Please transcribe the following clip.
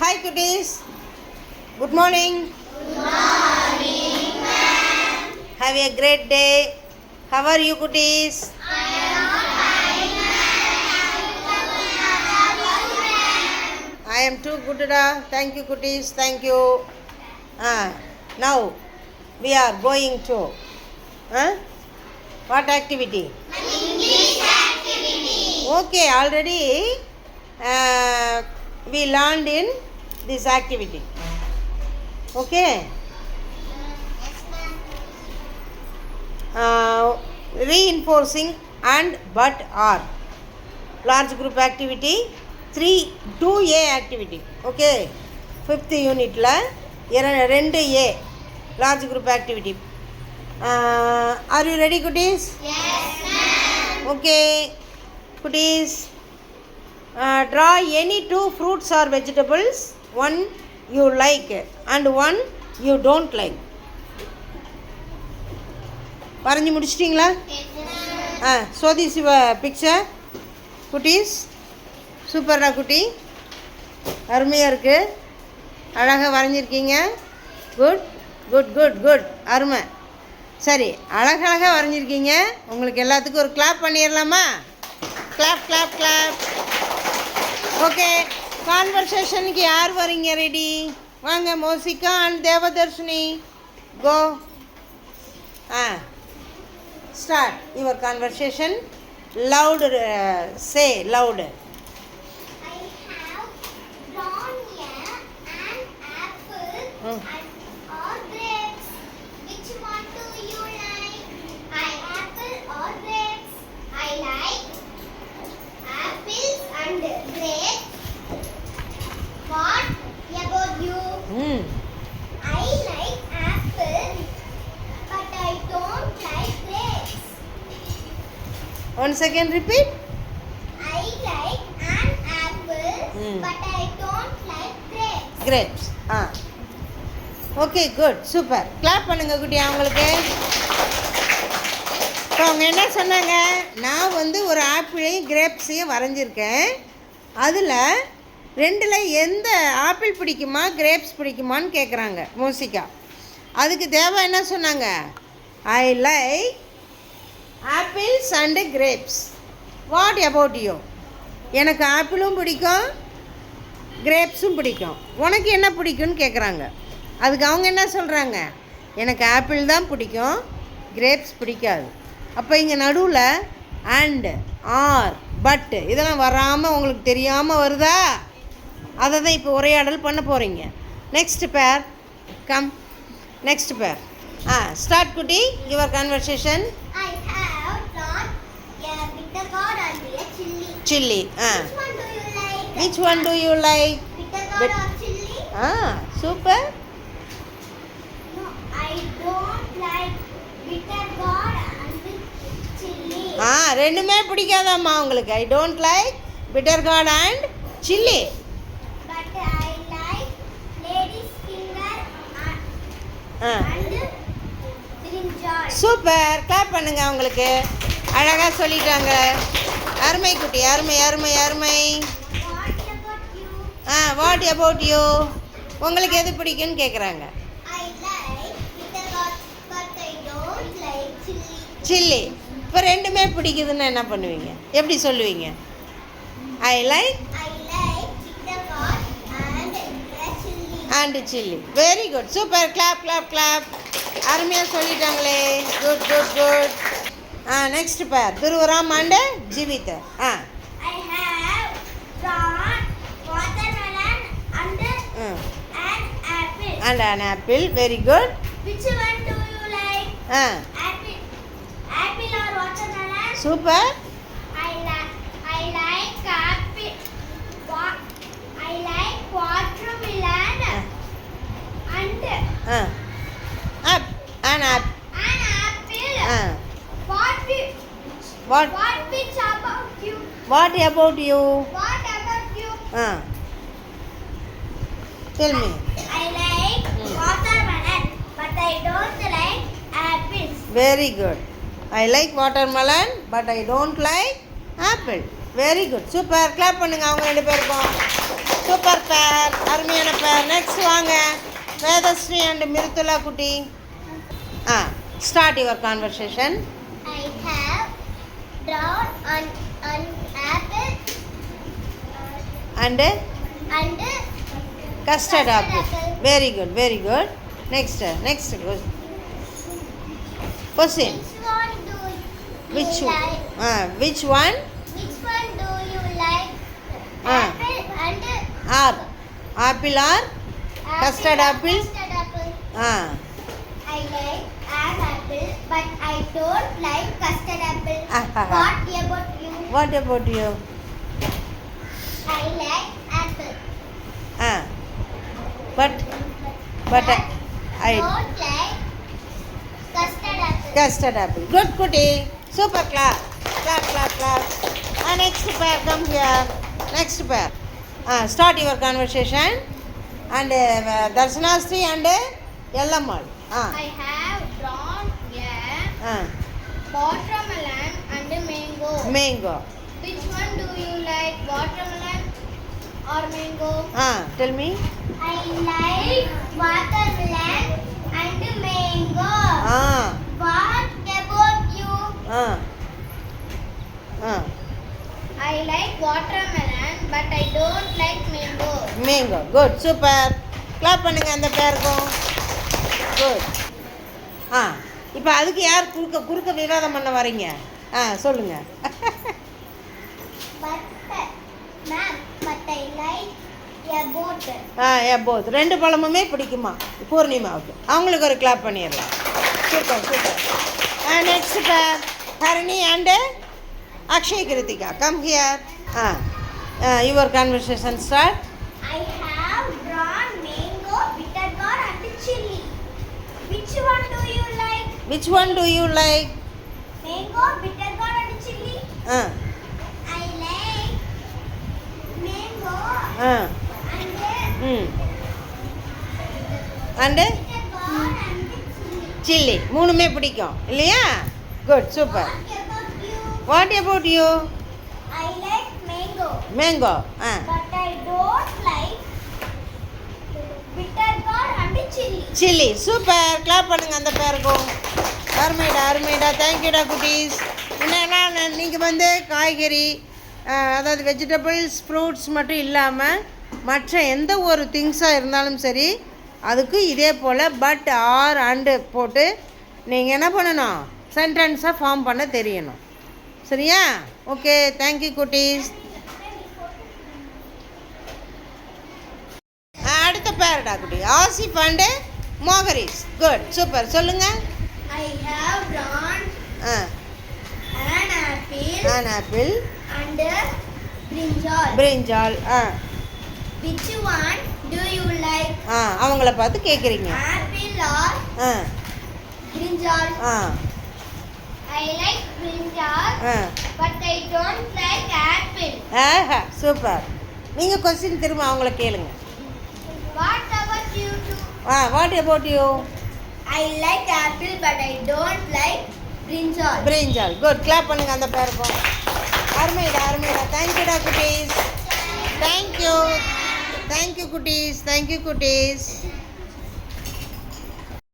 Hi cuties. Good morning. Good morning, ma'am. Have a great day. How are you cuties? I am fine, ma'am. I am too good. Thank you cuties. Thank you. Now we are going to what activity? English activity. Okay, already we learned in this activity. Okay. Yes, ma'am. Reinforcing and but are large group activity 2A activity. Okay, 5th unit la 2A large group activity. Are you ready cuties? Yes, ma'am. Okay cuties, draw any 2 fruits or vegetables, one you like and one you don't like. வரைஞ்சி முடிச்சிட்டிங்களா? So this your picture குட்டீஸ். சூப்பரா குட்டி, அருமையாக இருக்குது, அழகாக வரைஞ்சிருக்கீங்க. Good good good good, அருமை. சரி, அழகழகாக வரைஞ்சிருக்கீங்க. உங்களுக்கு எல்லாத்துக்கும் ஒரு கிளாப் பண்ணிடலாமா? Clap clap clap. ஓகே, கான்வர்சேஷனுக்கு யார் வரீங்க? ரெடி வாங்க. Mosika and Devadharshini, go. Start your conversation. Loud, say loud. I have drawn an apple and or grapes. Which one do you like? Apple or grapes? I like apples and grapes. What about you? I like apple, but I don't like grapes. Once again repeat. I like an apple, but I don't like grapes. Grapes. Okay good, super. Clap பண்ணுங்க குட்டி அவங்களுக்கு. இப்போ அவங்க என்ன சொன்னாங்க, நான் வந்து ஒரு ஆப்பிளையும் கிரேப்ஸையும் வரைஞ்சிருக்கேன். அதில் ரெண்டில் எந்த ஆப்பிள் பிடிக்குமா கிரேப்ஸ் பிடிக்குமான்னு கேட்குறாங்க மோசிகா. அதுக்கு தேவா என்ன சொன்னாங்க, I like apples and grapes. What about you? எனக்கு ஆப்பிளும் பிடிக்கும் கிரேப்ஸும் பிடிக்கும், உனக்கு என்ன பிடிக்கும்னு கேட்குறாங்க. அதுக்கு அவங்க என்ன சொல்கிறாங்க, எனக்கு ஆப்பிள் தான் பிடிக்கும், கிரேப்ஸ் பிடிக்காது. அப்போ இங்கே நடுவில் அண்ட் ஆர் பட் இதெல்லாம் வராமல் உங்களுக்கு தெரியாமல் வருதா? அதை தான் இப்போ உரையாடல் பண்ண போகிறீங்க. நெக்ஸ்ட் பேர் கம். நெக்ஸ்ட் பேர் ஸ்டார்ட் குட்டி your conversation. I have drawn a bitter gourd and a chilli. Chilli. Which one do you like? Which one do you like? Bitter gourd or chilli? Super. No, I don't like bitter gourd and chilli. ரெண்டுமே பிடிக்காதாம்மா உங்களுக்கு. I don't like bitter gourd and chilli. But I like lady's finger and brinjal. Super. Clap பண்ணுங்க அவங்களுக்கு, அழகாக சொல்லிட்டாங்க. அருமை குட்டி, அருமை அருமை அருமை. What about you? What about you? உங்களுக்கு எது பிடிக்குன்னு கேட்குறாங்க. I like bitter gourd, but I don't like chilli. Chilli. இப்போ ரெண்டுமே பிடிக்குதுன்னு என்ன பண்ணுவீங்க, எப்படி சொல்லுவீங்க? I like I like bitter gourd and chilli. And chilli. Very good, super. Clap clap clap. அருமையாக சொல்லிட்டாங்களே. Good good good. Next pair Dhruvaram and Jeevitha. I have drawn watermelon and an apple. And an apple. Very good. Which one do you like? Apple or watermelon? Super. I like apple. I like watermelon and and app. an apple. What Which about you? What about you? What about you? டெல் மீ. I like watermelon, but I don't like apples. Very good. I like watermelon but I don't like apple. Very good, super. Clap பண்ணுங்க அவங்க ரெண்டு பேருக்கும். Super பேர், அருமையான பேர். Next வாங்க வேதஸ்ரீ அண்ட் மிருத்துலா குட்டி. Start your conversation. I have drawn an apple and and custard apple. apple. Very good, very good. Next question. Which one do you like? Which one Which one do you like? Ah. Apple and or apple or custard or apple? Custard apple. Ah, I like an apple, but I don't like custard apple. Ah. What about you? what about you? I like apple, But I don't like custard apple. custard apple. Good Kuti. Super clap. Clap. Next pair, come here. Next pair. Start your conversation. And Darshanastri and Yellamal. I have drawn a watermelon and mango. Mango. Which one do you like, watermelon or mango? Tell me. I like watermelon and mango. What about you? I like watermelon, but I don't like mango. Mango. Good. Super. Clap பண்ணுங்க அந்த பேருக்கும். Good. இப்போ அதுக்கு யார் குறுக்க விவாதம் பண்ண வரீங்க? சொல்லுங்க. But I like a boat. Both ரெண்டு பழமுமே பிடிக்குமா பூர்ணிமாவுக்கு? அவங்களுக்கு ஒரு கிளாப் பண்ணிடலாம். Super. Next pair Harani and Akshay Kiruthika. Come here. Your conversation start. I have drawn mango, bitter gourd and chili. Which one do you like? Which one do you like? Mango, bitter gourd and chili. I like mango and bitter gourd and chili. Chili மூணுமே பிடிக்கும் இல்லையா? Good super. What about you? What about you? I like mango, mango. but I don't like bitter gourd and chili. Chili. Super. Clap பண்ணுங்க அந்த பேருக்கும். அருமைடா. தேங்க்யூடா குட்டீஸ். என்னன்னா நீங்கள் வந்து காய்கறி அதாவது வெஜிடபிள்ஸ் ஃப்ரூட்ஸ் மட்டும் இல்லாமல் மற்ற எந்த ஒரு திங்ஸாக இருந்தாலும் சரி அதுக்கு இதே போல் பட் ஆர் அண்டு போட்டு நீங்கள் என்ன பண்ணணும், சென்டென்ஸாக ஃபார்ம் பண்ண தெரியணும். சரியா? ஓகே, தேங்க்யூ குட்டீஸ். அடுத்த பேரடா குட்டி Asif and Mogaris. Good super. சொல்லுங்கள். I have drawn an apple and brinjal. Which one do you like? அவங்கள பார்த்து கேட்குறீங்க. Apple or brinjal? I like brinjal, but I don't like apple. Super. நீங்கள் கொஸ்டின் திரும்ப அவங்கள கேளுங்க. What about you two? What about you? I like apple, but I don't like brinjal. Brinjal. Good. Clap பண்ணுங்க அந்த பேருக்கும். அருமைடா. தேங்க்யூடா குட்டீஸ். Thank you குட்டீஸ்.